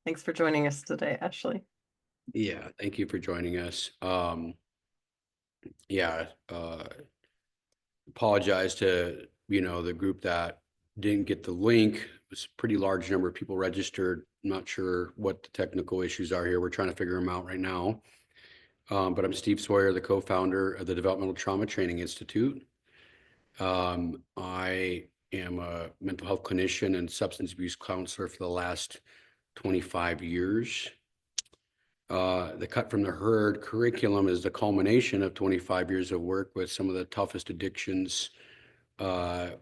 Thanks for joining us today, Ashley. Yeah, thank you for joining us. Yeah, apologize to, the group that didn't get the link. It was a pretty large number of people registered. I'm not sure what the technical issues are here. We're trying to figure them out right now. But I'm Steve Sawyer, the co-founder of the Developmental Trauma Training Institute. I am a mental health clinician and substance abuse counselor for the last 25 years. The Cut from the Herd curriculum is the culmination of 25 years of work with some of the toughest addictions that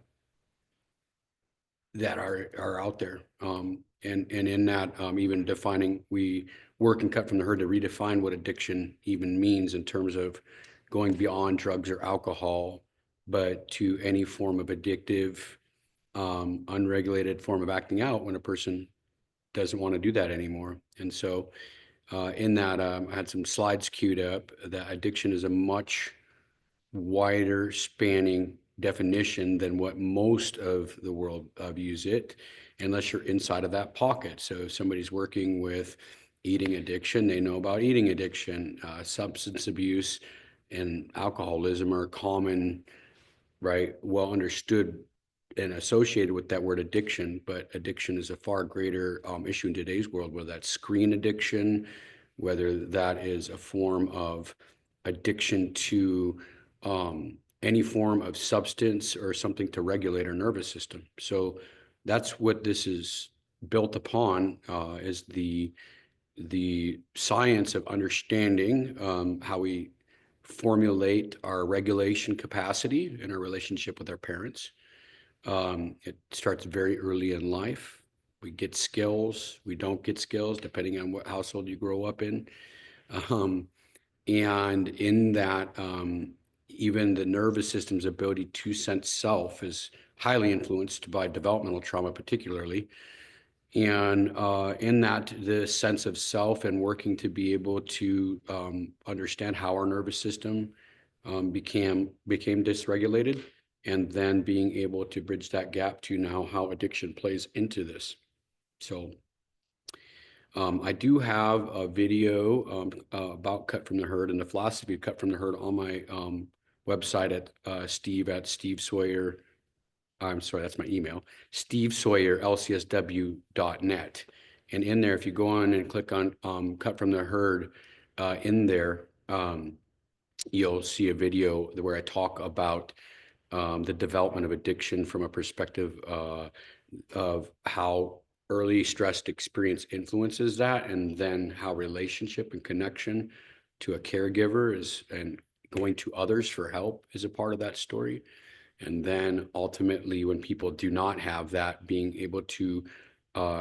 are out there. And in that, even defining, we work and Cut from the Herd to redefine what addiction even means in terms of going beyond drugs or alcohol, but to any form of addictive, unregulated form of acting out when a person doesn't want to do that anymore. And so in that, I had some slides queued up that addiction is a much wider spanning definition than what most of the world views it, unless you're inside of that pocket. So if somebody's working with eating addiction, they know about eating addiction. Substance abuse and alcoholism are common, right, well understood and associated with that word addiction, but addiction is a far greater issue in today's world, whether that's screen addiction, whether that is a form of addiction to any form of substance or something to regulate our nervous system. So that's what this is built upon, is the science of understanding how we formulate our regulation capacity in our relationship with our parents. It starts very early in life. We get skills, we don't get skills, depending on what household you grow up in. And in that, even the nervous system's ability to sense self is highly influenced by developmental trauma, particularly. And in that, the sense of self and working to be able to understand how our nervous system became dysregulated, and then being able to bridge that gap to now how addiction plays into this. So I do have a video about Cut from the Herd and the philosophy of Cut from the Herd on my website at Steve Sawyer. I'm sorry, that's my email, Steve Sawyer, lcsw.net. And in there, if you go on and click on Cut from the Herd, in there, you'll see a video where I talk about the development of addiction from a perspective of how early stressed experience influences that, and then how relationship and connection to a caregiver is, and going to others for help is a part of that story. And then ultimately, when people do not have that, being able to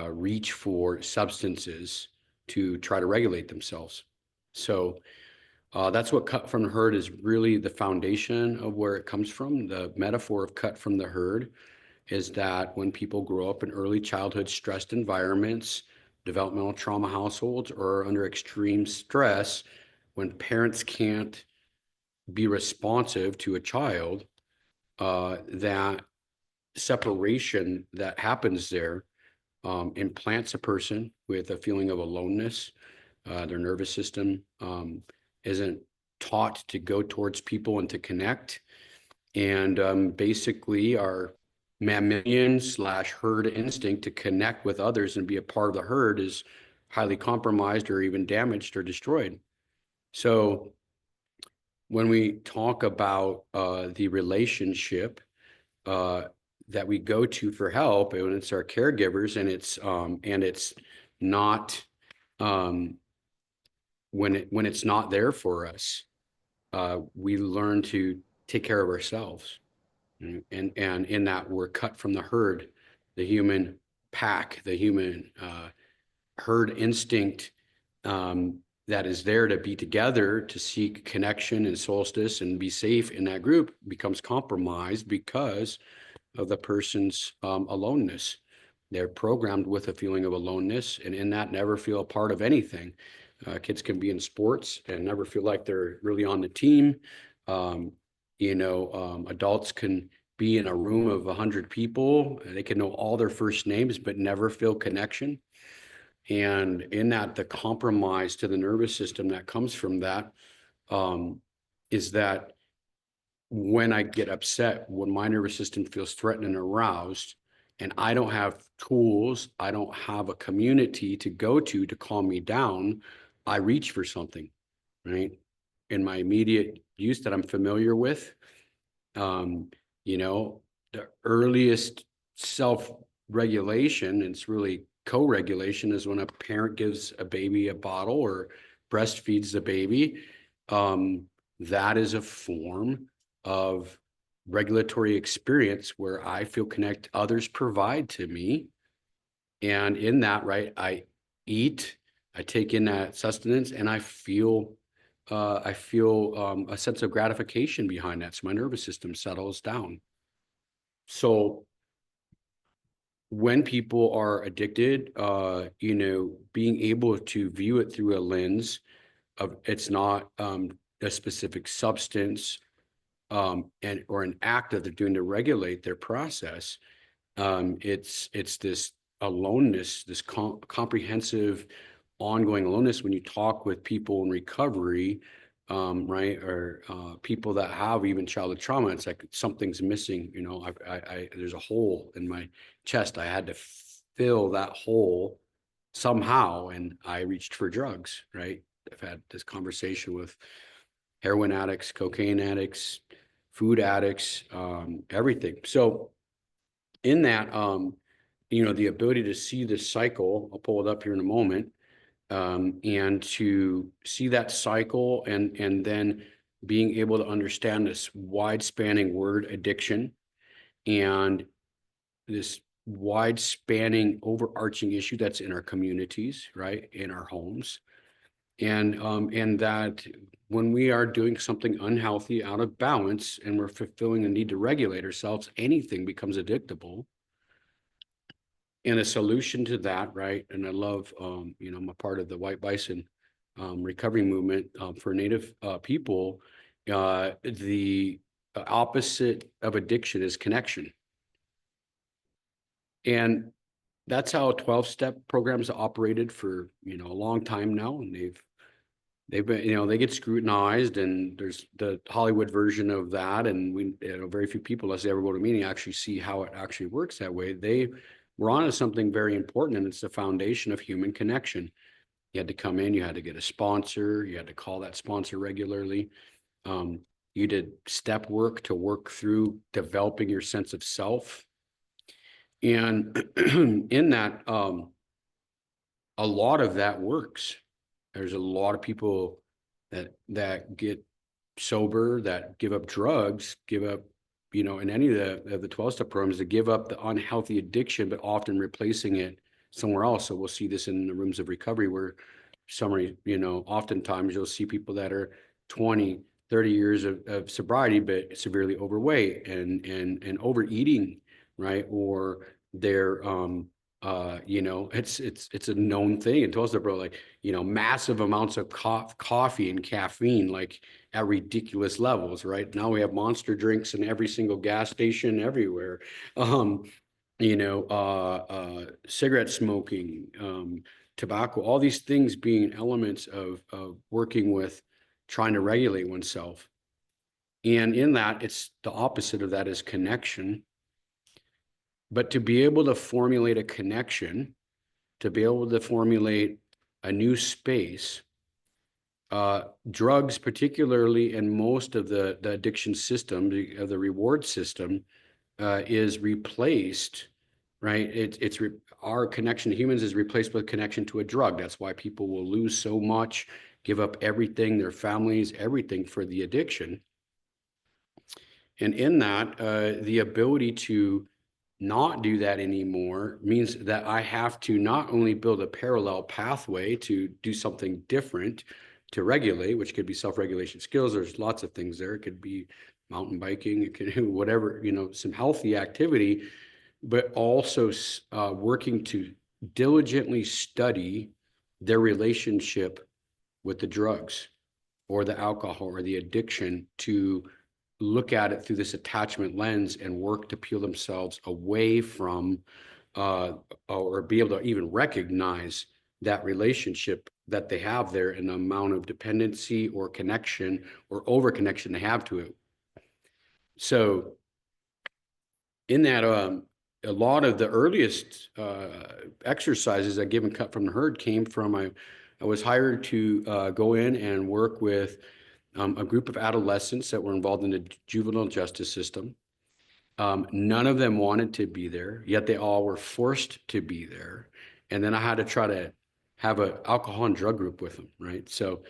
reach for substances to try to regulate themselves. So that's what Cut from the Herd is really the foundation of where it comes from. The metaphor of Cut from the Herd is that when people grow up in early childhood stressed environments, developmental trauma households, or under extreme stress, when parents can't be responsive to a child, that separation that happens there implants a person with a feeling of aloneness. Their nervous system isn't taught to go towards people and to connect. And basically our mammalian / herd instinct to connect with others and be a part of the herd is highly compromised or even damaged or destroyed. So when we talk about the relationship that we go to for help, and it's our caregivers, and it's not when it's not there for us, we learn to take care of ourselves. And in that, we're cut from the herd, the human pack, the human herd instinct that is there to be together, to seek connection and solstice and be safe in that group, becomes compromised because of the person's aloneness. They're programmed with a feeling of aloneness, and in that, never feel a part of anything. Kids can be in sports and never feel like they're really on the team. Adults can be in a room of 100 people. They can know all their first names, but never feel connection. And in that, the compromise to the nervous system that comes from that is that when I get upset, when my nervous system feels threatened and aroused, and I don't have tools, I don't have a community to go to calm me down, I reach for something, right? In my immediate use that I'm familiar with, you know, the earliest self-regulation, it's really co-regulation, is when a parent gives a baby a bottle or breastfeeds the baby. That is a form of regulatory experience where I feel connect, others provide to me. And in that, right, I eat, I take in that sustenance, and I feel a sense of gratification behind that. So my nervous system settles down. So when people are addicted, you know, being able to view it through a lens of it's not a specific substance and or an act that they're doing to regulate their process. It's this aloneness, this comprehensive, ongoing aloneness when you talk with people in recovery, right, or people that have even childhood trauma. It's like something's missing. You know, there's a hole in my chest. I had to fill that hole somehow, and I reached for drugs. Right. I've had this conversation with heroin addicts, cocaine addicts, food addicts, everything. So in that, you know, the ability to see this cycle, I'll pull it up here in a moment, and to see that cycle and then being able to understand this wide spanning word addiction and this wide spanning overarching issue that's in our communities, right, in our homes. And that when we are doing something unhealthy out of balance and we're fulfilling the need to regulate ourselves, anything becomes addictable. And a solution to that, right? And I love, you know, I'm a part of the White Bison recovery movement for Native people. The opposite of addiction is connection. And that's how 12-step programs operated for, you know, a long time now. And they've been, you know, they get scrutinized, and there's the Hollywood version of that. And we, you know, very few people, unless they ever go to a meeting, actually see how it actually works that way. We're on to something very important, and it's the foundation of human connection. You had to come in, you had to get a sponsor, you had to call that sponsor regularly. You did step work to work through developing your sense of self. And in that, a lot of that works. There's a lot of people that get sober, that give up drugs, give up, you know, in any of the 12-step programs, to give up the unhealthy addiction, but often replacing it somewhere else. So we'll see this in the rooms of recovery where somebody, you know, oftentimes you'll see people that are 20, 30 years of sobriety, but severely overweight and overeating, right? Or they're, you know, it's a known thing in 12-step, bro, like, you know, massive amounts of coffee and caffeine, like at ridiculous levels, right? Now we have Monster drinks in every single gas station everywhere. You know, cigarette smoking, tobacco, all these things being elements of working with trying to regulate oneself. And in that, it's the opposite of that is connection. But to be able to formulate a connection, to be able to formulate a new space, drugs, particularly, and most of the addiction system, the reward system, is replaced, right? Our connection to humans is replaced with connection to a drug. That's why people will lose so much, give up everything, their families, everything for the addiction. And in that, the ability to not do that anymore means that I have to not only build a parallel pathway to do something different to regulate, which could be self-regulation skills. There's lots of things there. It could be mountain biking, it could be whatever, you know, some healthy activity, but also working to diligently study their relationship with the drugs or the alcohol or the addiction, to look at it through this attachment lens and work to peel themselves away from or be able to even recognize that relationship that they have there and the amount of dependency or connection or over connection they have to it. So in that, a lot of the earliest exercises that Given Cut from the Herd came from, I was hired to go in and work with a group of adolescents that were involved in the juvenile justice system. None of them wanted to be there, yet they all were forced to be there. And then I had to try to have an alcohol and drug group with them, right? So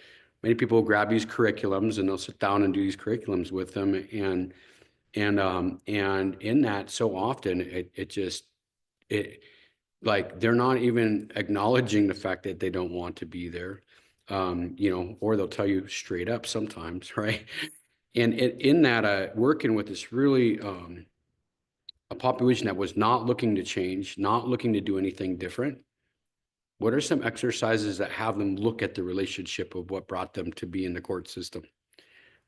many people grab these curriculums and they'll sit down and do these curriculums with them. And in that, so often it like they're not even acknowledging the fact that they don't want to be there, or they'll tell you straight up sometimes, right? And in that, working with this really a population that was not looking to change, not looking to do anything different. What are some exercises that have them look at the relationship of what brought them to be in the court system?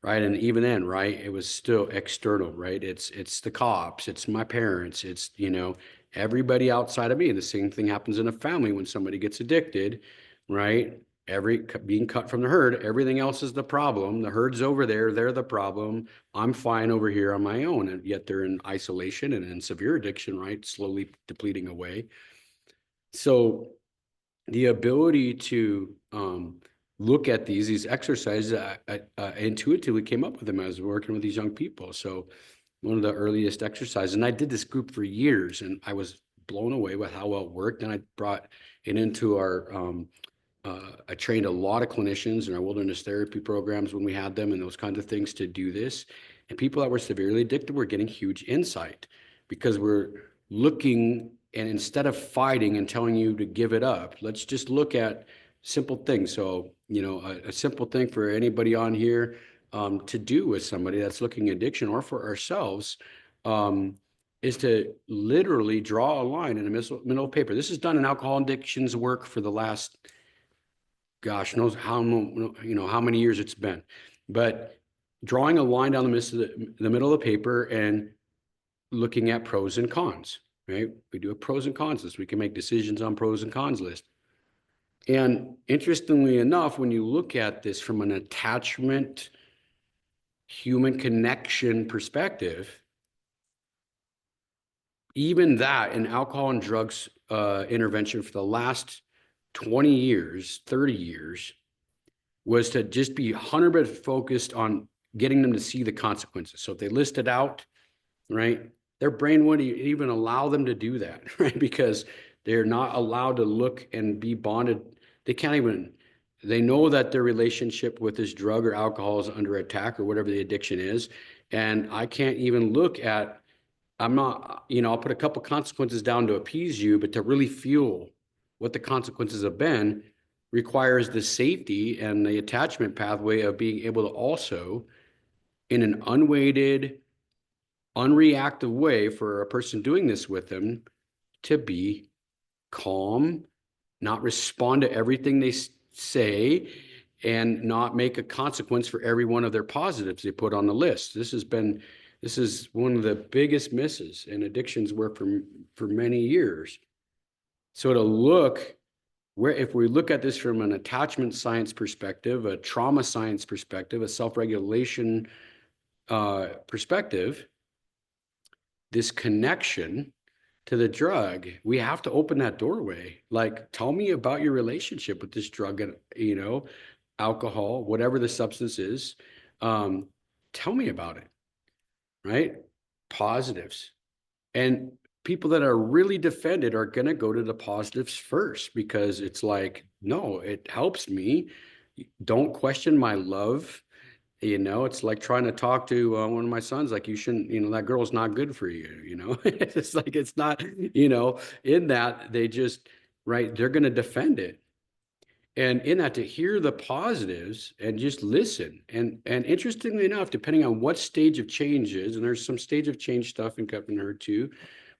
Right. And even then, right, it was still external, right? It's the cops, it's my parents, it's, everybody outside of me. The same thing happens in a family when somebody gets addicted, right? Being cut from the herd, everything else is the problem. The herd's over there, they're the problem. I'm fine over here on my own. And yet they're in isolation and in severe addiction, right? Slowly depleting away. So the ability to look at these exercises, I intuitively came up with them as working with these young people. So one of the earliest exercises, and I did this group for years, and I was blown away with how well it worked. And I brought it into our, I trained a lot of clinicians in our wilderness therapy programs when we had them and those kinds of things to do this. And people that were severely addicted were getting huge insight because we're looking, and instead of fighting and telling you to give it up, let's just look at simple things. So, a simple thing for anybody on here to do with somebody that's looking at addiction or for ourselves is to literally draw a line in the middle of paper. This is done in alcohol addictions work for the last, gosh knows how many years it's been, but drawing a line down the middle of the paper and looking at pros and cons, right? We do a pros and cons list. We can make decisions on pros and cons list. And interestingly enough, when you look at this from an attachment, human connection perspective, even that in alcohol and drugs intervention for the last 20 years, 30 years, was to just be 100% focused on getting them to see the consequences. So if they list it out, right, their brain wouldn't even allow them to do that, right? Because they're not allowed to look and be bonded. They can't even, they know that their relationship with this drug or alcohol is under attack or whatever the addiction is. And I can't even look at, I'm not, I'll put a couple consequences down to appease you, but to really feel what the consequences have been requires the safety and the attachment pathway of being able to also, in an unweighted, unreactive way for a person doing this with them, to be calm, not respond to everything they say, and not make a consequence for every one of their positives they put on the list. This is one of the biggest misses in addictions work for many years. So to look where, if we look at this from an attachment science perspective, a trauma science perspective, a self-regulation perspective, this connection to the drug, we have to open that doorway. Like, tell me about your relationship with this drug and, alcohol, whatever the substance is. Tell me about it, right? Positives. And people that are really defended are going to go to the positives first because it's like, no, it helps me. Don't question my love. It's like trying to talk to one of my sons, like, you shouldn't, that girl's not good for you, it's like, it's not, in that they just, right, they're going to defend it. And in that, to hear the positives and just listen. And interestingly enough, depending on what stage of change is, and there's some stage of change stuff in Cut from the Herd too,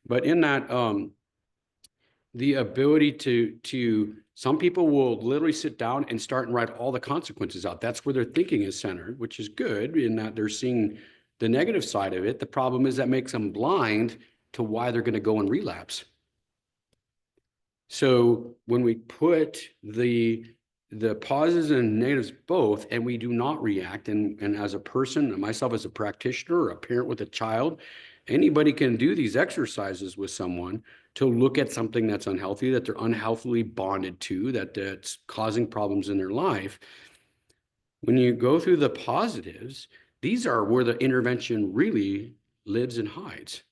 but in that, the ability to some people will literally sit down and start and write all the consequences out. That's where their thinking is centered, which is good in that they're seeing the negative side of it. The problem is that makes them blind to why they're going to go and relapse. So when we put the positives and negatives both, and we do not react, and as a person, myself as a practitioner or a parent with a child, anybody can do these exercises with someone to look at something that's unhealthy, that they're unhealthily bonded to, that's causing problems in their life. When you go through the positives, these are where the intervention really lives and hides.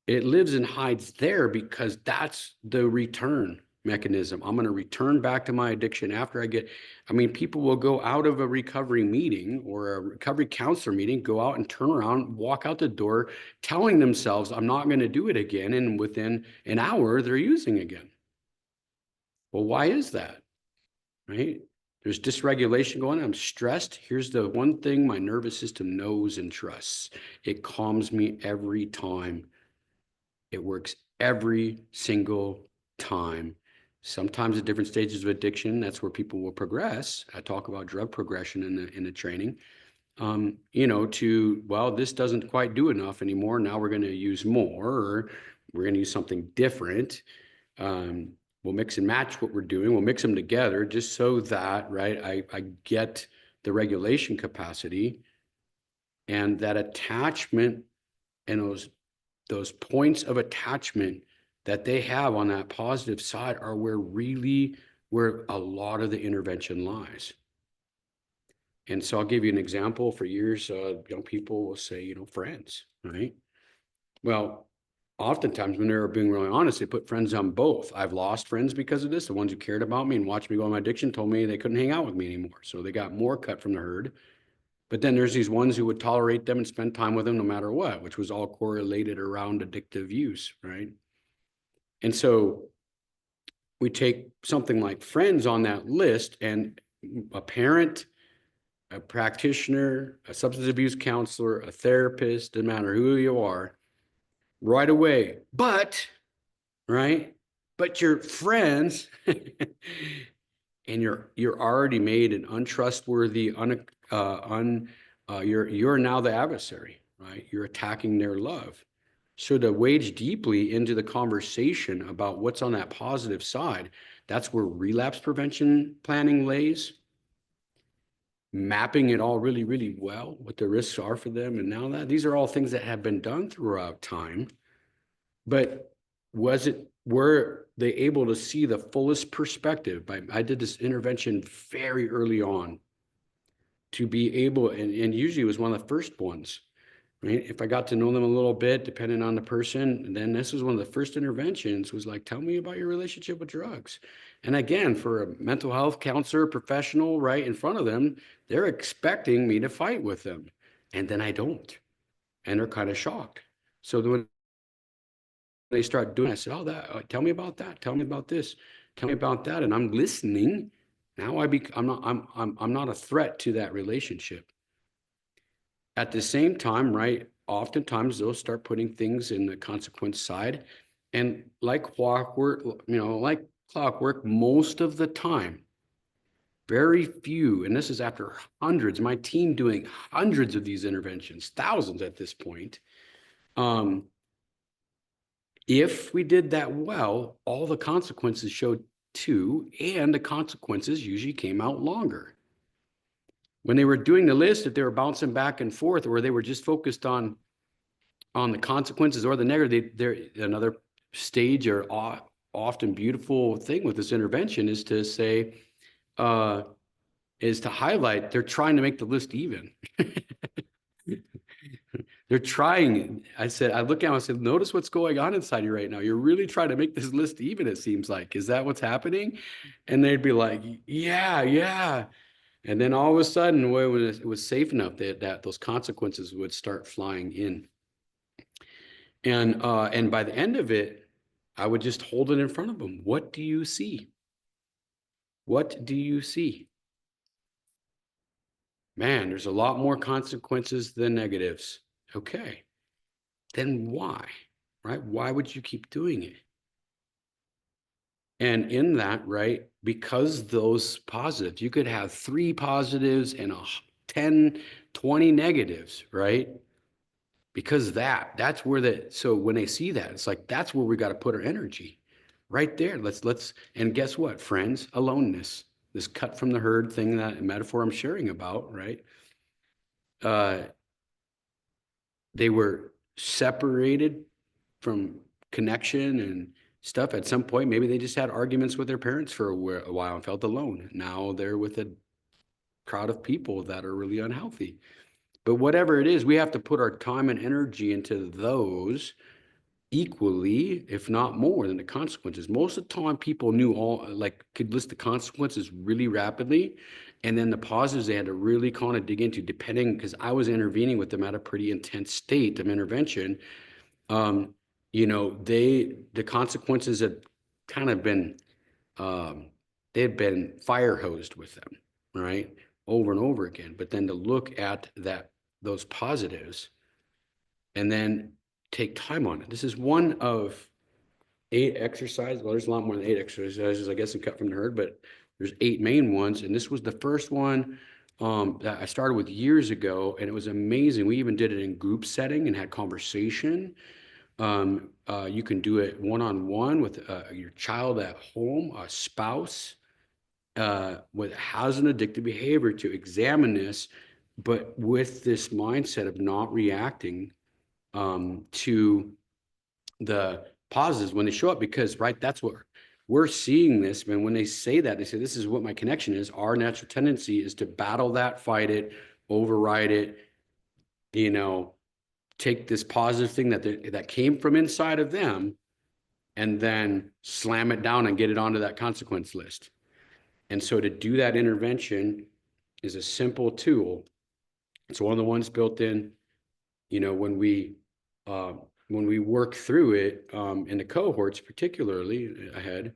It lives and hides there because that's the return mechanism. I'm going to return back to my addiction after I mean, people will go out of a recovery meeting or a recovery counselor meeting, go out and turn around, walk out the door, telling themselves, I'm not going to do it again. And within an hour, they're using again. Well, why is that? Right? There's dysregulation going on. I'm stressed. Here's the one thing my nervous system knows and trusts. It calms me every time. It works every single time. Sometimes at different stages of addiction, that's where people will progress. I talk about drug progression in the training. Well, this doesn't quite do enough anymore. Now we're going to use more, or we're going to use something different. We'll mix and match what we're doing. We'll mix them together just so that, right, I get the regulation capacity, and that attachment and those points of attachment that they have on that positive side are where a lot of the intervention lies. And so I'll give you an example. For years, young people will say, friends, right? Well, oftentimes when they're being really honest, they put friends on both. I've lost friends because of this. The ones who cared about me and watched me go on my addiction told me they couldn't hang out with me anymore. So they got more cut from the herd. But then there's these ones who would tolerate them and spend time with them no matter what, which was all correlated around addictive use, right? And so we take something like friends on that list, and a parent, a practitioner, a substance abuse counselor, a therapist, doesn't matter who you are, right away. But your friends, and you're already made an untrustworthy, you're now the adversary, right? You're attacking their love. So to wade deeply into the conversation about what's on that positive side, that's where relapse prevention planning lays. Mapping it all really, really well, what the risks are for them. And now these are all things that have been done throughout time. But were they able to see the fullest perspective? I did this intervention very early on to be able, and usually it was one of the first ones, right? If I got to know them a little bit, depending on the person, then this was one of the first interventions, was like, tell me about your relationship with drugs. And again, for a mental health counselor, professional, right in front of them, they're expecting me to fight with them. And then I don't. And they're kind of shocked. So when they start doing, I said, tell me about that. Tell me about this. Tell me about that. And I'm listening. Now I'm not a threat to that relationship. At the same time, right, oftentimes they'll start putting things in the consequence side. And like clockwork, most of the time, very few, and this is after hundreds, my team doing hundreds of these interventions, thousands at this point. If we did that well, all the consequences showed too, and the consequences usually came out longer. When they were doing the list, if they were bouncing back and forth, or they were just focused on the consequences or the negative, another stage or often beautiful thing with this intervention is to say, is to highlight, they're trying to make the list even. They're trying. I look at them, I said, notice what's going on inside you right now. You're really trying to make this list even, it seems like. Is that what's happening? And they'd be like, yeah. And then all of a sudden, when it was safe enough that those consequences would start flying in. And by the end of it, I would just hold it in front of them. What do you see? What do you see? Man, there's a lot more consequences than negatives. Okay. Then why? Right? Why would you keep doing it? And in that, right, because those positives, you could have 3 positives and 10, 20 negatives, right? Because that's where so when they see that, it's like, that's where we got to put our energy, right there. And guess what, friends? Aloneness, this cut from the herd thing, that metaphor I'm sharing about, right? They were separated from connection and stuff at some point. Maybe they just had arguments with their parents for a while and felt alone. Now they're with a crowd of people that are really unhealthy. But whatever it is, we have to put our time and energy into those equally, if not more, than the consequences. Most of the time, people knew could list the consequences really rapidly. And then the positives they had to really kind of dig into, depending, because I was intervening with them at a pretty intense state of intervention. The consequences had kind of been, they had been fire hosed with them, right? Over and over again. But then to look at those positives and then take time on it. This is one of 8 exercises. Well, there's a lot more than 8 exercises, I guess, in Cut from the Herd, but there's 8 main ones. And this was the first one that I started with years ago, and it was amazing. We even did it in group setting and had conversation. You can do it one-on-one with your child at home, a spouse, with has an addictive behavior, to examine this, but with this mindset of not reacting to the positives when they show up, because that's what we're seeing this. Man, when they say that, they say, this is what my connection is. Our natural tendency is to battle that, fight it, override it, take this positive thing that came from inside of them and then slam it down and get it onto that consequence list. And so to do that intervention is a simple tool. It's one of the ones built in, when we work through it in the cohorts, particularly ahead,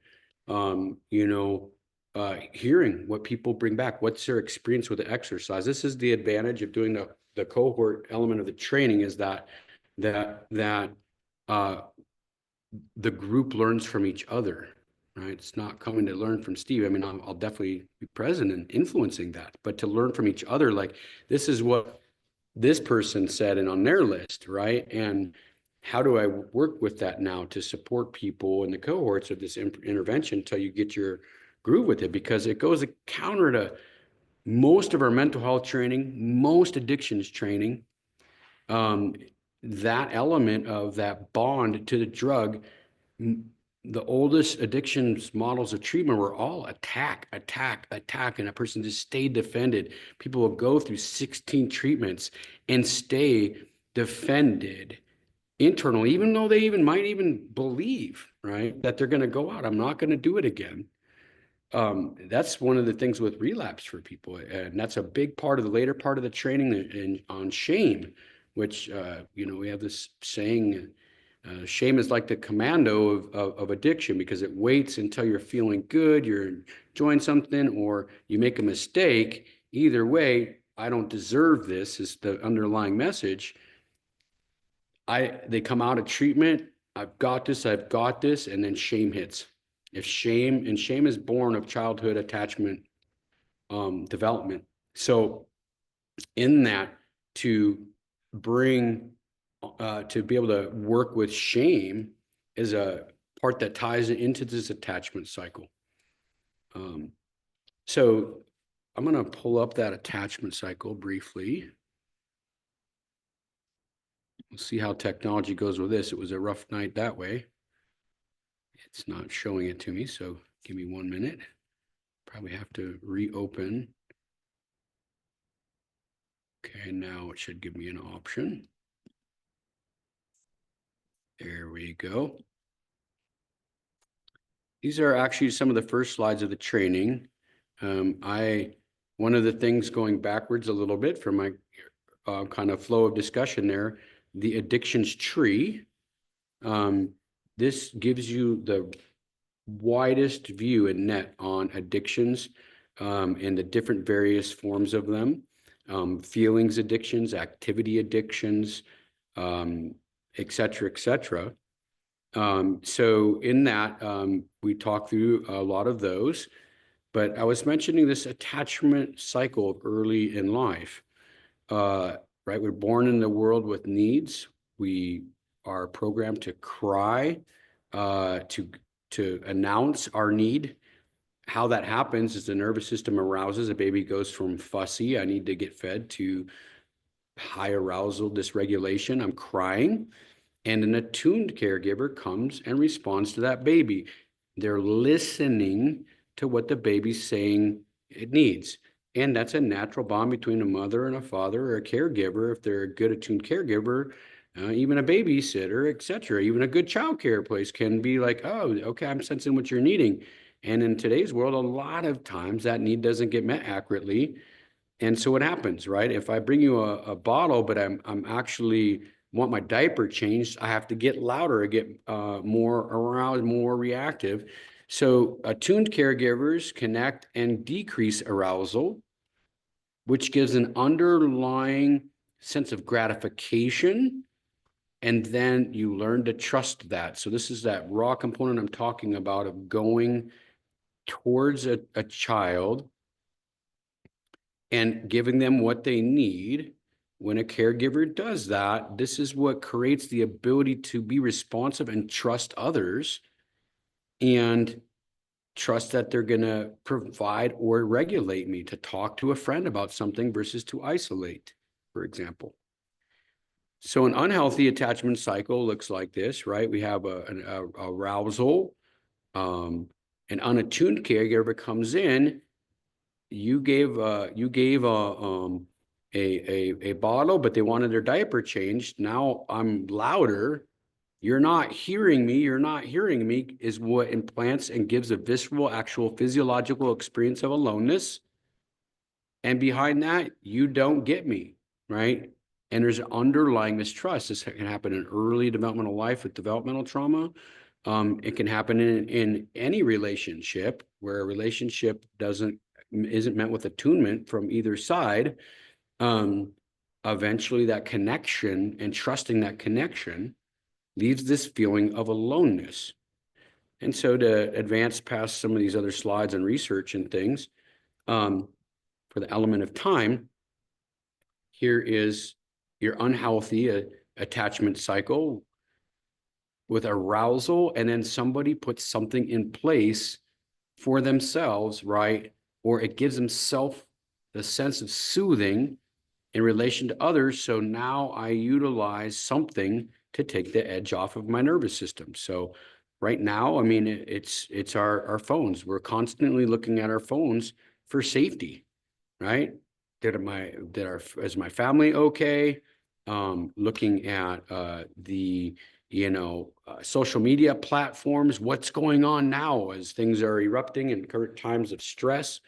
hearing what people bring back, what's their experience with the exercise. This is the advantage of doing the cohort element of the training, is that the group learns from each other, right? It's not coming to learn from Steve. I mean, I'll definitely be present and influencing that, but to learn from each other, like, this is what this person said and on their list, right? And how do I work with that now to support people in the cohorts of this intervention until you get your groove with it? Because it goes counter to most of our mental health training, most addictions training. That element of that bond to the drug, the oldest addictions models of treatment were all attack, and a person just stayed defended. People will go through 16 treatments and stay defended internally, even though they might even believe, right, that they're going to go out. I'm not going to do it again. That's one of the things with relapse for people. And that's a big part of the later part of the training on shame, which, we have this saying, shame is like the commando of addiction, because it waits until you're feeling good, you're enjoying something, or you make a mistake. Either way, I don't deserve this, is the underlying message. They come out of treatment, I've got this, and then shame hits. Shame is born of childhood attachment development. So in that, to be able to work with shame is a part that ties into this attachment cycle. So I'm going to pull up that attachment cycle briefly. We'll see how technology goes with this. It was a rough night that way. It's not showing it to me, so give me 1 minute. Probably have to reopen. Okay, now it should give me an option. There we go. These are actually some of the first slides of the training. One of the things, going backwards a little bit from my kind of flow of discussion there, the addictions tree. This gives you the widest view and net on addictions and the different various forms of them, feelings addictions, activity addictions, et cetera, et cetera. So in that, we talk through a lot of those, but I was mentioning this attachment cycle early in life, right? We're born in the world with needs. We are programmed to cry, to to announce our need. How that happens is the nervous system arouses. A baby goes from fussy, I need to get fed, to high arousal dysregulation, I'm crying. And an attuned caregiver comes and responds to that baby. They're listening to what the baby's saying it needs. And that's a natural bond between a mother and a father or a caregiver. If they're a good attuned caregiver, even a babysitter, etc., even a good child care place can be like, oh, okay, I'm sensing what you're needing. And in today's world, a lot of times that need doesn't get met accurately. And so what happens, right? If I bring you a bottle, but I'm actually want my diaper changed, I have to get louder, I get more aroused, more reactive. So attuned caregivers connect and decrease arousal, which gives an underlying sense of gratification. And then you learn to trust that. So this is that raw component I'm talking about of going towards a child and giving them what they need. When a caregiver does that, this is what creates the ability to be responsive and trust others, and trust that they're going to provide or regulate me, to talk to a friend about something versus to isolate, for example. So an unhealthy attachment cycle looks like this, right? We have an arousal. An unattuned caregiver comes in. You gave a bottle, but they wanted their diaper changed. Now I'm louder. You're not hearing me. You're not hearing me is what implants and gives a visceral, actual physiological experience of aloneness. And behind that, you don't get me, right? And there's underlying mistrust. This can happen in early developmental life with developmental trauma. It can happen in any relationship where a relationship isn't met with attunement from either side. Eventually that connection and trusting that connection leaves this feeling of aloneness. And so to advance past some of these other slides and research and things, for the element of time, here is your unhealthy attachment cycle with arousal, and then somebody puts something in place for themselves, right? Or it gives themselves the sense of soothing in relation to others. So now I utilize something to take the edge off of my nervous system. So right now, I mean, it's our phones. We're constantly looking at our phones for safety, right? Is my family okay? Looking at the social media platforms, what's going on now as things are erupting in current times of stress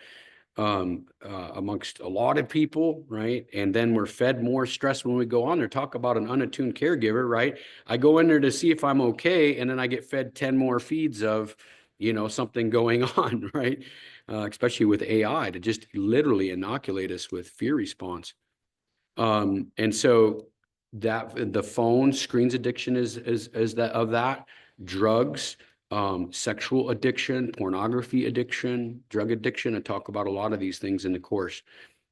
amongst a lot of people, right? And then we're fed more stress when we go on there. Talk about an unattuned caregiver, right? I go in there to see if I'm okay, and then I get fed 10 more feeds of, something going on, right? Especially with AI, to just literally inoculate us with fear response. And so that the phone screens addiction is that of that, drugs, sexual addiction, pornography addiction, drug addiction. I talk about a lot of these things in the course,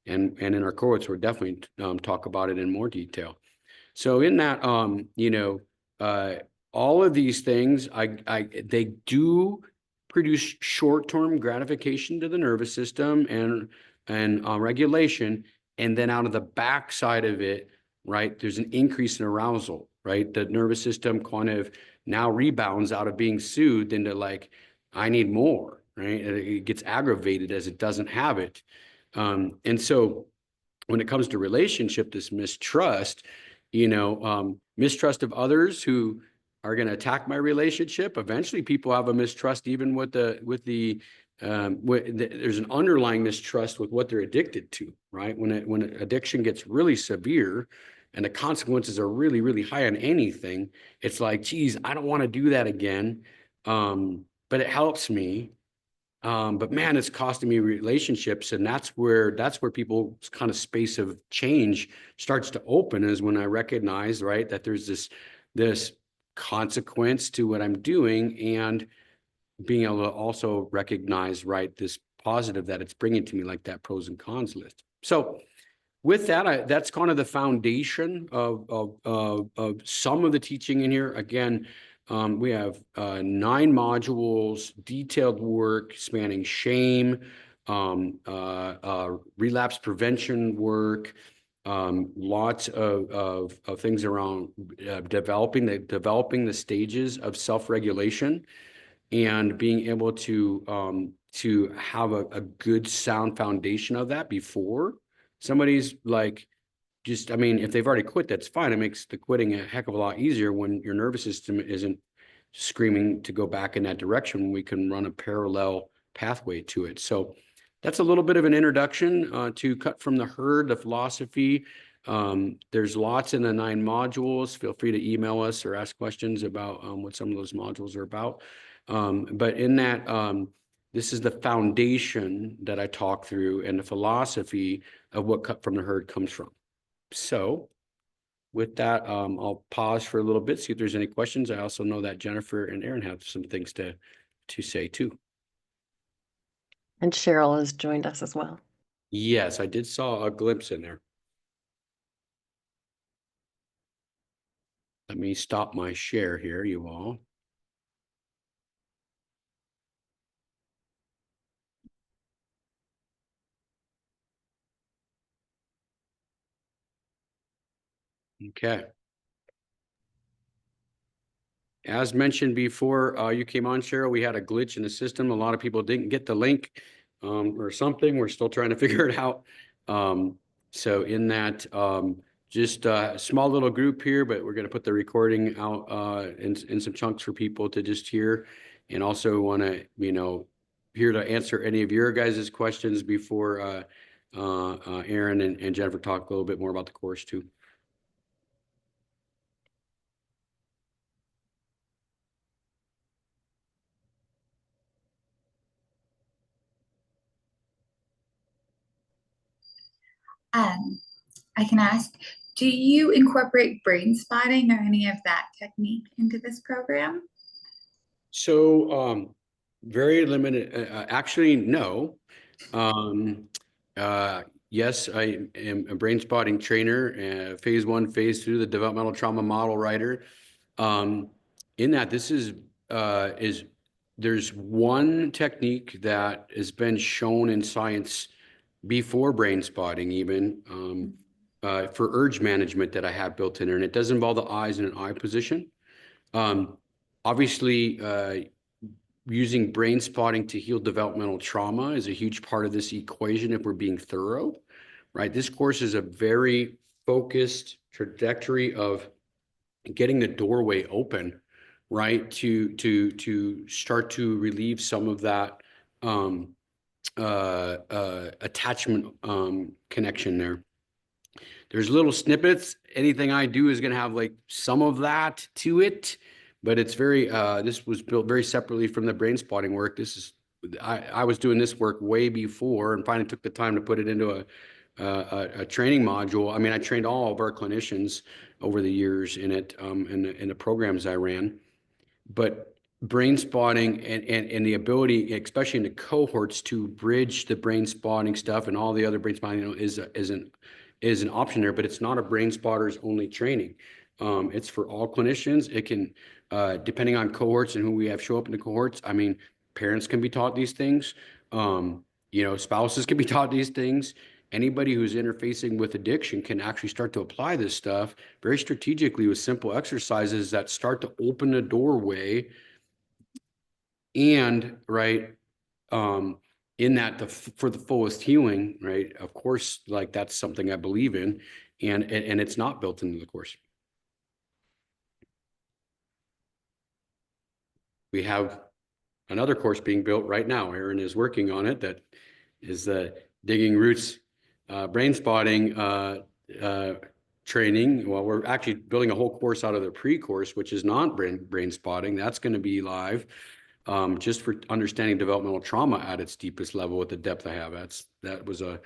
and in our course, we'll definitely talk about it in more detail. So in that, all of these things, they do produce short-term gratification to the nervous system and regulation, and then out of the backside of it, right, there's an increase in arousal, right? The nervous system kind of now rebounds out of being soothed into like, I need more, right? And it gets aggravated as it doesn't have it. And so when it comes to relationship, this mistrust, mistrust of others who are going to attack my relationship. Eventually people have a mistrust even there's an underlying mistrust with what they're addicted to, right? When addiction gets really severe and the consequences are really, really high on anything, it's like, geez, I don't want to do that again. But it helps me. But man, it's costing me relationships. And that's where people's kind of space of change starts to open, is when I recognize, right, that there's this consequence to what I'm doing, and being able to also recognize, right, this positive that it's bringing to me, like that pros and cons list. So with that, that's kind of the foundation of some of the teaching in here. Again, We have 9 modules, detailed work spanning shame, relapse prevention work, lots of things around developing the stages of self-regulation and being able to have a good sound foundation of that before somebody's like, just, I mean, if they've already quit, that's fine. It makes the quitting a heck of a lot easier when your nervous system isn't screaming to go back in that direction. We can run a parallel pathway to it. So that's a little bit of an introduction to Cut from the Herd, the philosophy. There's lots in the 9 modules. Feel free to email us or ask questions about what some of those modules are about. But in that, this is the foundation that I talk through and the philosophy of what Cut from the Herd comes from. So with that, I'll pause for a little bit, see if there's any questions. I also know that Jennifer and Aaron have some things to say too. And Cheryl has joined us as well. Yes, I did saw a glimpse in there. Let me stop my share here, you all. Okay. As mentioned before, you came on, Cheryl, we had a glitch in the system. A lot of people didn't get the link or something. We're still trying to figure it out. So in that, just a small little group here, but we're going to put the recording out in some chunks for people to just hear. And also want to, here to answer any of your guys' questions before Aaron and Jennifer talk a little bit more about the course too. I can ask, do you incorporate brain spotting or any of that technique into this program? So very limited. Actually, no. Yes, I am a brain spotting trainer, phase 1, phase 2, the developmental trauma model writer. In that, this is there's one technique that has been shown in science before brain spotting, even for urge management that I have built in there, and it does involve the eyes in an eye position. Obviously, using brain spotting to heal developmental trauma is a huge part of this equation if we're being thorough, right? This course is a very focused trajectory of getting the doorway open, right? To start to relieve some of that attachment connection there. There's little snippets. Anything I do is going to have like some of that to it, but it's very, this was built very separately from the brain spotting work. This is, I was doing this work way before and finally took the time to put it into a training module. I mean, I trained all of our clinicians over the years in it, in the programs I ran, but brain spotting and the ability, especially in the cohorts, to bridge the brain spotting stuff and all the other brain spotting, is an option there, but it's not a brain spotters only training. It's for all clinicians. It can, depending on cohorts and who we have show up in the cohorts. I mean, parents can be taught these things. Spouses can be taught these things. Anybody who's interfacing with addiction can actually start to apply this stuff very strategically with simple exercises that start to open the doorway. And right, in that for the fullest healing, right? Of course, like that's something I believe in, and it's not built into the course. We have another course being built right now. Aaron is working on it. That is the Digging Roots brain spotting training. Well, we're actually building a whole course out of the pre-course, which is not brain spotting. That's going to be live. Just for understanding developmental trauma at its deepest level with the depth I have. That was a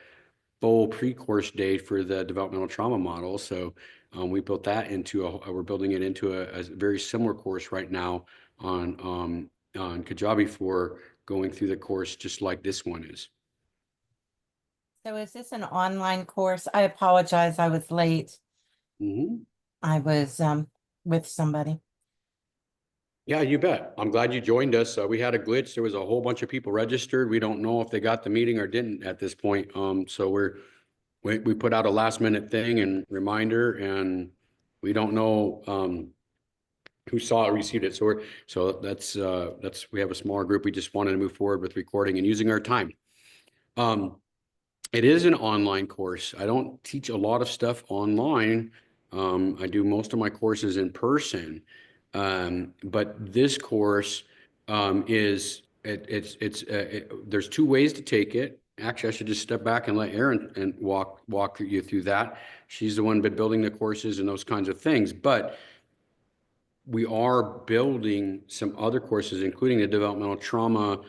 full pre-course day for the developmental trauma model. So we built that into we're building it into a very similar course right now on Kajabi for going through the course just like this one is. So is this an online course? I apologize, I was late. Mm-hmm. I was with somebody. Yeah, you bet. I'm glad you joined us. We had a glitch. There was a whole bunch of people registered. We don't know if they got the meeting or didn't at this point. So we put out a last minute thing and reminder, and we don't know who saw it, received it. So that's we have a smaller group. We just wanted to move forward with recording and using our time. It is an online course. I don't teach a lot of stuff online. I do most of my courses in person. But this course there's two ways to take it. Actually, I should just step back and let Erin and walk you through that. She's the one been building the courses and those kinds of things. But we are building some other courses, including the developmental trauma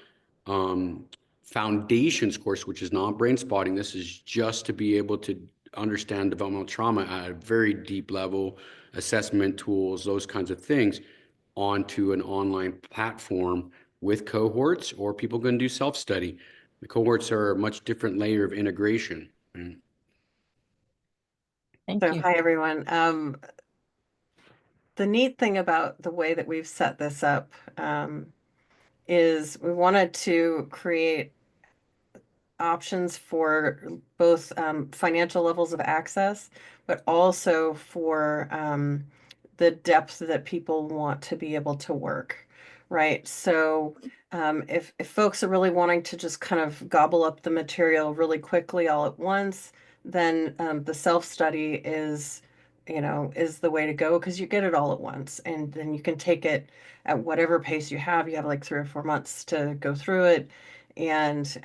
foundations course, which is not brain spotting. This is just to be able to understand developmental trauma at a very deep level, assessment tools, those kinds of things, onto an online platform with cohorts, or people can do self-study. The cohorts are a much different layer of integration. Thank So you. hi, everyone. The neat thing about the way that we've set this up is we wanted to create options for both financial levels of access, but also for the depth that people want to be able to work, right? So if folks are really wanting to just kind of gobble up the material really quickly all at once, then the self-study is, is the way to go, because you get it all at once, and then you can take it at whatever pace you have. You have like 3 or 4 months to go through it, and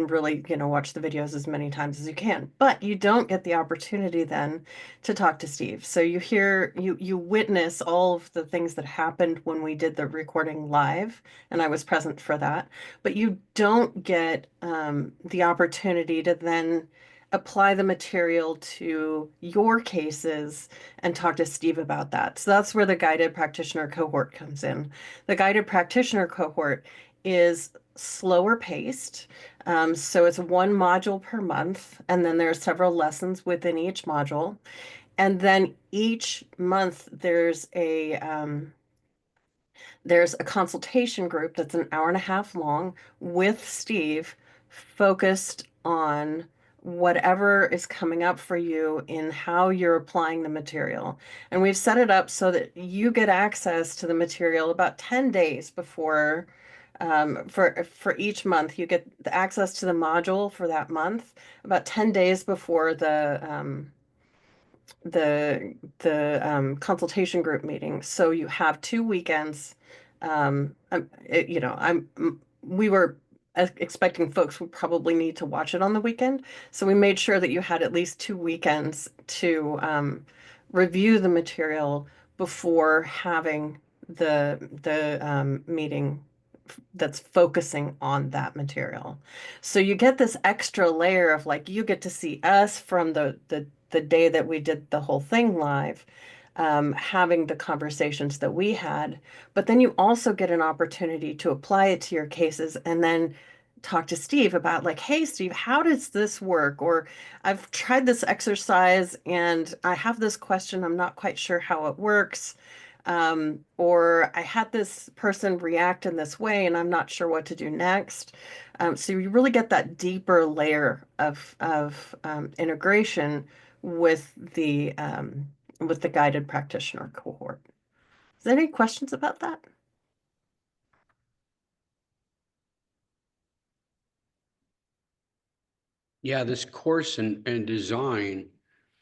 really, watch the videos as many times as you can. But you don't get the opportunity then to talk to Steve. So you witness all of the things that happened when we did the recording live, and I was present for that. But you don't get the opportunity to then apply the material to your cases and talk to Steve about that. So that's where the guided practitioner cohort comes in. The guided practitioner cohort is slower paced. So it's 1 module per month, and then there are several lessons within each module. And then each month there's a consultation group that's an hour and a half long with Steve, focused on whatever is coming up for you in how you're applying the material. And we've set it up so that you get access to the material about 10 days before. For each month, you get the access to the module for that month about 10 days before the consultation group meeting. So you have 2 weekends. We were expecting folks would probably need to watch it on the weekend, so we made sure that you had at least 2 weekends to review the material before having the meeting that's focusing on that material. So you get this extra layer of, like, you get to see us from the day that we did the whole thing live, having the conversations that we had, but then you also get an opportunity to apply it to your cases and then talk to Steve about, like, hey, Steve, how does this work? Or I've tried this exercise and I have this question, I'm not quite sure how it works. Or I had this person react in this way and I'm not sure what to do next. So you really get that deeper layer of integration with the guided practitioner cohort. Is there any questions about that? Yeah, this course and design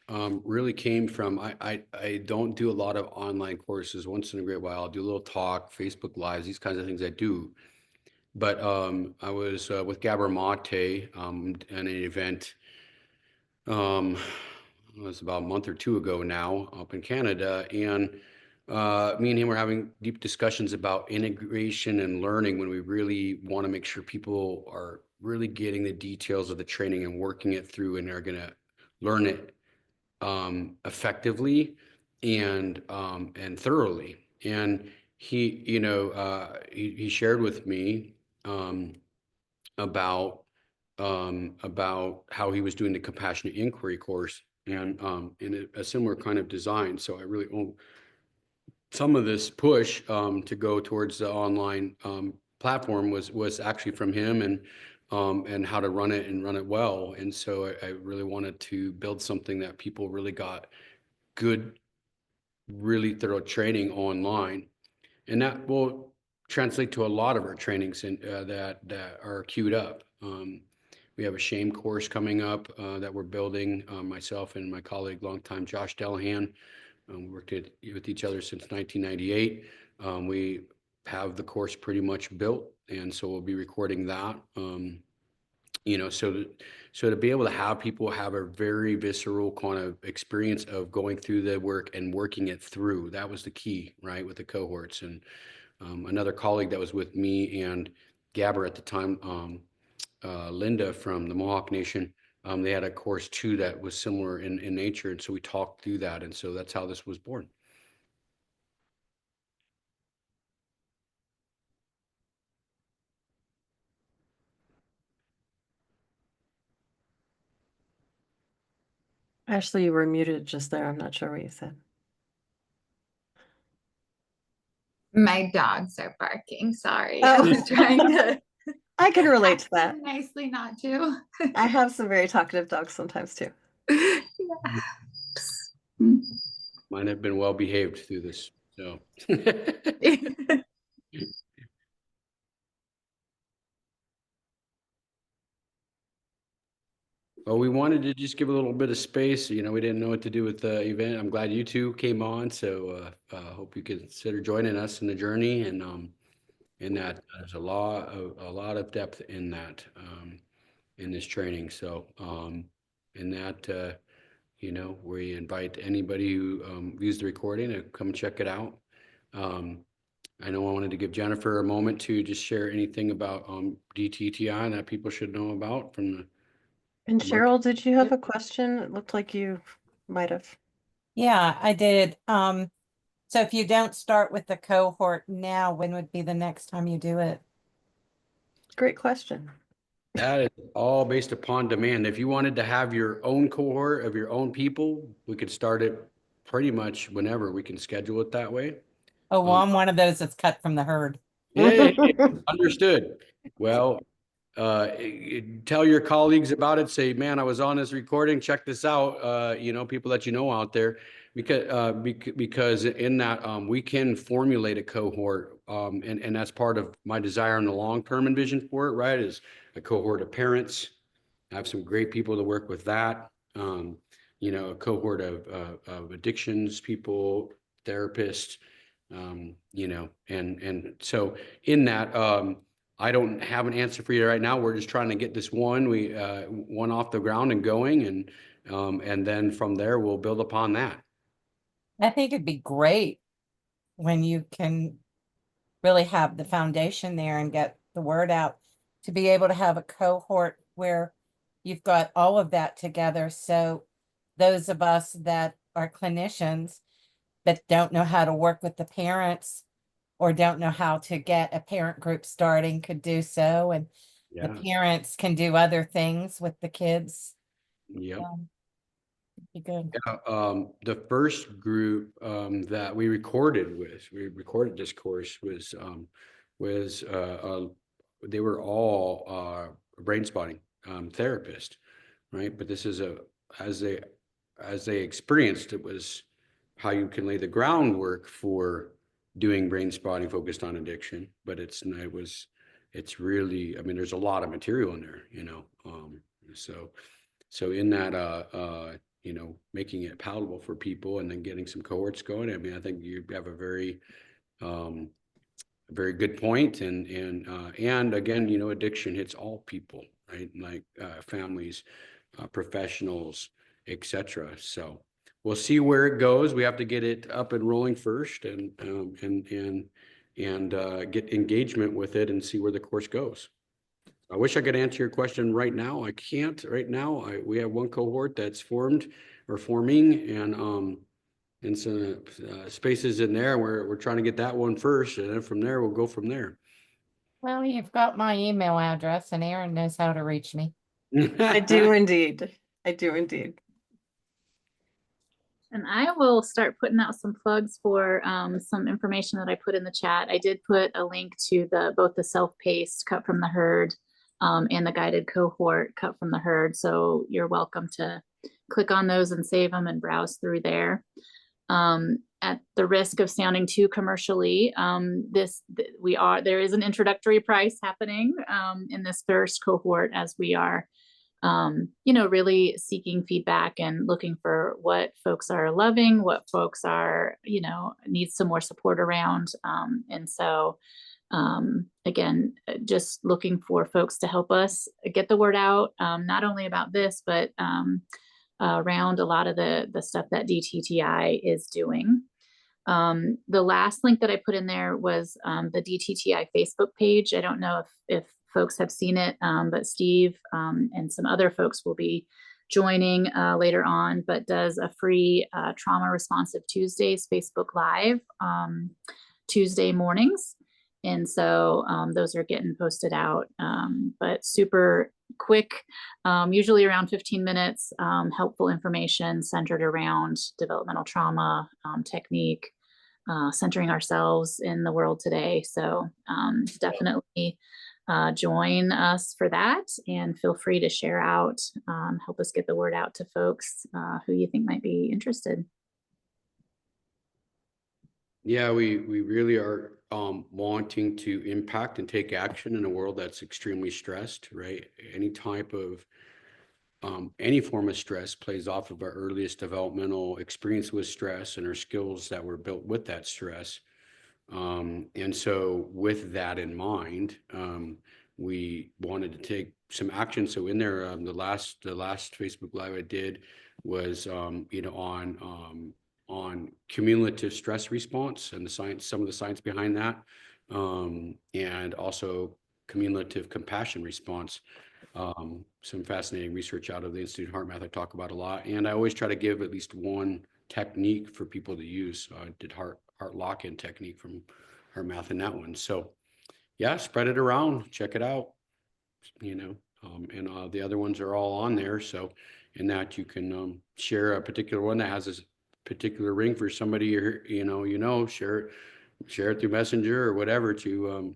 really came from, I don't do a lot of online courses. Once in a great while, I'll do a little talk, Facebook Lives, these kinds of things I do. But I was with Gabor Mate at an event, it was about a month or 2 ago now, up in Canada, and me and him were having deep discussions about integration and learning, when we really want to make sure people are really getting the details of the training and working it through, and are going to learn it effectively and thoroughly. And he shared with me about how he was doing the compassionate inquiry course, and in a similar kind of design. So I really some of this push to go towards the online platform was actually from him, and how to run it and run it well. And so I really wanted to build something that people really got good, really thorough training online, and that will translate to a lot of our trainings that are queued up. We have a shame course coming up that we're building, myself and my colleague, longtime Josh Delahan. We worked with each other since 1998. We have the course pretty much built, and so we'll be recording that. So to be able to have people have a very visceral kind of experience of going through the work and working it through, that was the key, right, with the cohorts. And another colleague that was with me and Gabber at the time, Linda from the Mohawk Nation, they had a course too that was similar in nature. And so we talked through that. And so that's how this was born. Ashley, you were muted just there. I'm not sure what you said. My dogs are barking. Sorry. Oh. I was trying to I can relate to ask that. them nicely not to. I have some very talkative dogs sometimes too. Yeah. Mine have been well behaved through this. So well, we wanted to just give a little bit of space. We didn't know what to do with the event. I'm glad you two came on. So hope you consider joining us in the journey. And in that there's a lot of depth in that, in this training. So in that, we invite anybody who views the recording to come check it out. I know I wanted to give Jennifer a moment to just share anything about DTTI that people should know about from the. And Cheryl, did you have a question? It looked like you might have. Yeah, I did. So if you don't start with the cohort now, when would be the next time you do it? Great question. That is all based upon demand. If you wanted to have your own cohort of your own people, we could start it pretty much whenever. We can schedule it that way. Oh, well, I'm one of those that's cut from the herd. Yeah, understood. Well, tell your colleagues about it. Say, man, I was on this recording. Check this out. People that out there, because in that we can formulate a cohort, and that's part of my desire in the long-term and vision for it. Right, is a cohort of parents. I have some great people to work with that. A cohort of addictions people, therapists. And so in that, I don't have an answer for you right now. We're just trying to get this one off the ground and going, and then from there we'll build upon that. I think it'd be great when you can really have the foundation there and get the word out, to be able to have a cohort where you've got all of that together. So those of us that are clinicians that don't know how to work with the parents or don't know how to get a parent group starting could do so. And the parents can do other things with the kids. Yep. Be good. The first group that we recorded this course was they were all brain spotting therapists, right? But this is as they experienced, it was how you can lay the groundwork for doing brain spotting focused on addiction. But it's really, there's a lot of material in there, so in that, making it palatable for people and then getting some cohorts going. I think you have a very good point. And again, addiction hits all people, right? Like families, professionals, etc. So we'll see where it goes. We have to get it up and rolling first, and get engagement with it and see where the course goes. I wish I could answer your question right now. I can't right now. We have one cohort that's formed or forming, and some spaces in there. We're trying to get that one first, and then from there we'll go from there. Well, you've got my email address, and Aaron knows how to reach me. I do indeed. I do indeed. And I will start putting out some plugs for some information that I put in the chat. I did put a link to both the self-paced cut from the herd and the guided cohort cut from the herd. So you're welcome to click on those and save them and browse through there. At the risk of sounding too commercially, there is an introductory price happening in this first cohort, as we are really seeking feedback and looking for what folks are loving, what folks are, need some more support around. And so, again, just looking for folks to help us get the word out, not only about this, but around a lot of the stuff that DTTI is doing. The last link that I put in there was the DTTI Facebook page. I don't know if folks have seen it, but Steve and some other folks will be joining later on, but does a free Trauma Responsive Tuesdays Facebook Live Tuesday mornings. And so those are getting posted out, but super quick, usually around 15 minutes, helpful information centered around developmental trauma technique, centering ourselves in the world today. So definitely join us for that, and feel free to share out, help us get the word out to folks who you think might be interested. Yeah, we really are wanting to impact and take action in a world that's extremely stressed, right? Any type of any form of stress plays off of our earliest developmental experience with stress and our skills that were built with that stress. And so with that in mind, we wanted to take some action. So in there, the last Facebook Live I did was, on cumulative stress response and the science, some of the science behind that, and also cumulative compassion response. Some fascinating research out of the Institute of HeartMath I talk about a lot, and I always try to give at least one technique for people to use. So I did heart lock-in technique from HeartMath in that one. So yeah, spread it around, check it out, and the other ones are all on there. So in that you can share a particular one that has this particular ring for somebody share it through Messenger or whatever to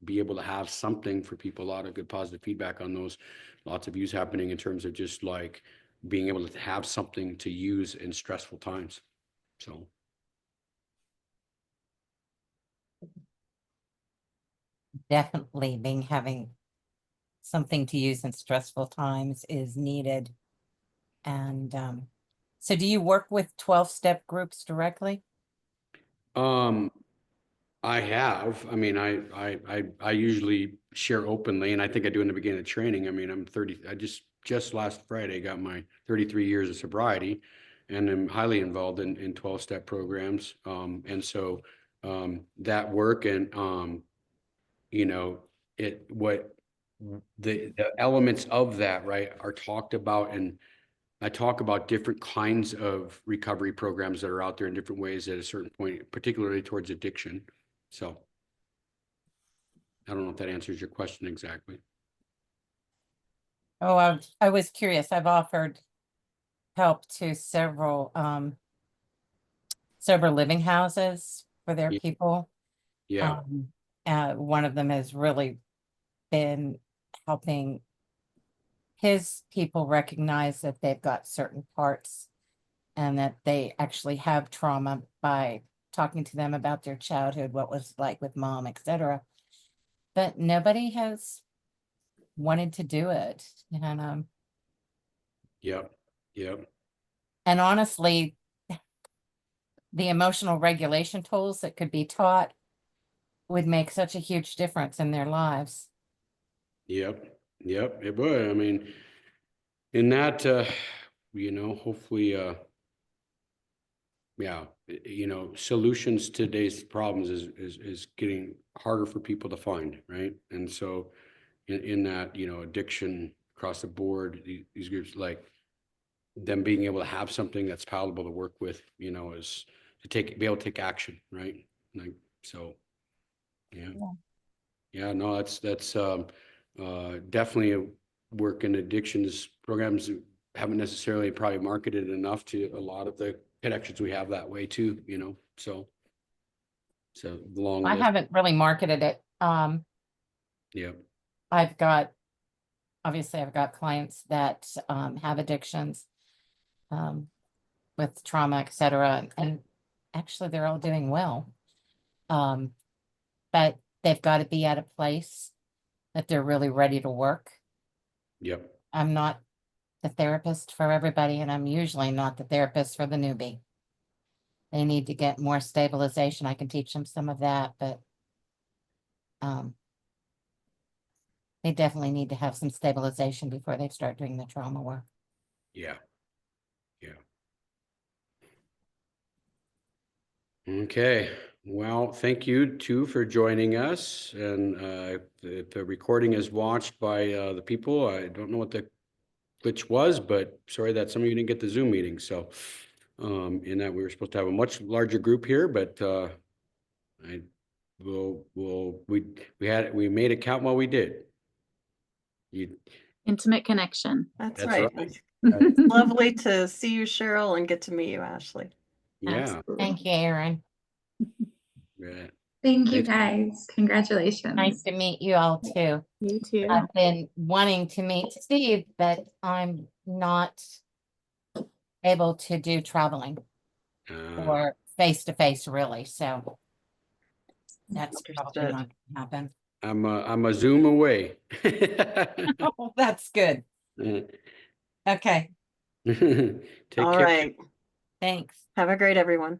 be able to have something for people. A lot of good positive feedback on those, lots of views happening in terms of just like being able to have something to use in stressful times. So Definitely having something to use in stressful times is needed. And so do you work with 12-step groups directly? I have. I mean, I usually share openly, and I think I do in the beginning of training. I mean, I'm 30. I just last Friday got my 33 years of sobriety, and I'm highly involved in 12-step programs. And so that work and the elements of that, right, are talked about, and I talk about different kinds of recovery programs that are out there in different ways at a certain point, particularly towards addiction. So I don't know if that answers your question exactly. Oh, I was curious. I've offered help to several sober living houses for their Yeah. people. Yeah. One of them has really been helping his people recognize that they've got certain parts and that they actually have trauma by talking to them about their childhood, what was like with mom, etc. But nobody has wanted to do it. And Yep. and honestly, the emotional regulation tools that could be taught would make such a huge difference in their lives. Yep. It would. I mean, in that, hopefully, solutions to today's problems is getting harder for people to find, right? And so in that, addiction across the board, these groups, like them being able to have something that's palatable to work with, is to be able to take action, right? Like, so yeah, no, that's definitely a work in addictions programs haven't necessarily probably marketed enough to a lot of the connections we have that way too, you know, so. So long I list, haven't really marketed it. yeah, Obviously I've got clients that have addictions with trauma, et cetera, and actually they're all doing well. But they've got to be at a place that they're really ready to work. yep, I'm not the therapist for everybody, and I'm usually not the therapist for the newbie. They need to get more stabilization. I can teach them some of that, but they definitely need to have some stabilization before they start doing the trauma work. yeah, yeah. Okay, well, thank you too for joining us, and the recording is watched by the people. I don't know what the glitch was, but sorry that some of you didn't get the Zoom meeting, so in that we were supposed to have a much larger group here, but we made it count while we did. Intimate connection. That's That's right. right. Lovely to see you, Cheryl, and get to meet you, Ashley. Yeah, Absolutely. Thank you, Aaron. yeah. Thank you, Thanks. guys. Congratulations. Nice to meet you all too. You too. I've been wanting to meet Steve, but I'm not able to do traveling or face to face really, so that's probably Understood. not gonna happen. I'm a Zoom away. Oh, that's good. Okay, Take All care. right. thanks. Have a great night, everyone.